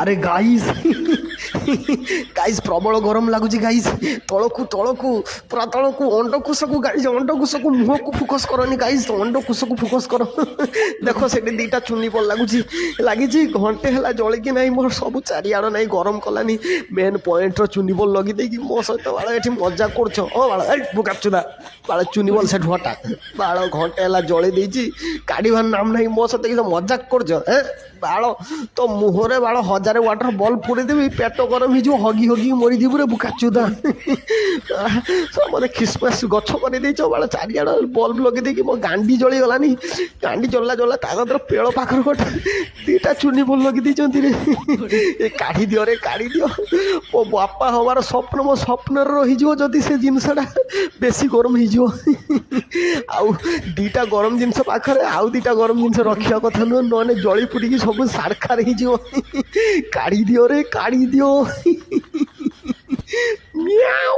ଆରେ guys guys ପ୍ରବଳ ଗରମ ଲାଗୁଛି ଗାଇସ୍। ତଳକୁ ତଳକୁ ପୁରା ତଳକୁ ଅଣ୍ଡକୁଶକୁ ଗାଇସ୍, ଅଣ୍ଡକୁଶକୁ ମୁହଁକୁ ଫୋକସ୍ କରନି ଗାଇସ୍, ଅଣ୍ଡକୁଶକୁ ଫୋକସ୍ କର। ଦେଖ ସେଠି ଦୁଇଟା ଚୁନି ବଲ୍ ଲାଗିଛି, ଘଣ୍ଟେ ହେଲା ଜଳିକି ନାହିଁ ମୋର, ସବୁ ଚାରିଆଡ଼ ନାହିଁ, ଗରମ କଲାନି। ମେନ୍ ପଏଣ୍ଟର ଚୁନି ବଲ୍ ଲଗେଇଦେଇକି ମୋ ସହିତ ବାଳ ଏଠି ମଜା କରୁଛ। ହଁ ବାଳ ବୁକାଚୁଦା ବାଳ ଚୁନି ବଲ୍ ସେଠୁ ହଟା। ବାଳ ଘଣ୍ଟେ ହେଲା ଜଳେଇ ଦେଇଛି, କାଢ଼ିବାର ନାମ ନାହିଁ। ମୋ ସହିତ କିଛି ମଜାକ କରୁଛ ବାଳ, ତ ମୁହଁରେ ବାଳ 1000 ୱାଟ୍ର ବଲ୍ ପୁରେଇଦେବି, ପେଟ ଗରମ ହେଇଯିବ, ହଗି ହଗି ମରିଯିବୁ ରେ ବୁକାଚୁଦା। ମୋତେ ଖିସମାସ ଗଛ କରିଦେଇଛ ବାଳ, ଚାରିଆଡ଼ ବଲ୍ବ ଲଗେଇ ଦେଇକି ମୋ ଗାଣ୍ଡି ଜଳିଗଲାନି। ଗାଣ୍ଡି ଜଳିଲା ତା କତିର ପେଳ ପାଖରେ ଗୋଟେ ଦୁଇଟା ଚୁନି ବଲ୍ ଲଗେଇ ଦେଇଛନ୍ତି ରେ। ଏ କାଢ଼ି ଦିଅ ରେ, କାଢ଼ି ଦିଅ। ମୋ ବାପା ହବାର ସ୍ୱପ୍ନ ମୋ ସ୍ୱପ୍ନରେ ରହିଯିବ ଯଦି ସେ ଜିନିଷଟା ବେଶୀ ଗରମ ହେଇଯିବ। ଆଉ ଦୁଇଟା ଗରମ ଜିନିଷ ପାଖରେ ଆଉ ଦୁଇଟା ଗରମ ଜିନିଷ ରଖିବା କଥା ନୁହେଁ, ନହେଲେ ଜଳି ପୁଡ଼ିକି ସବୁ ସାରଖାର ହେଇଯିବ। କାଢ଼ି ଦିଅ ରେ, କାଢ଼ି ଦିଅ। ମିଆଉ।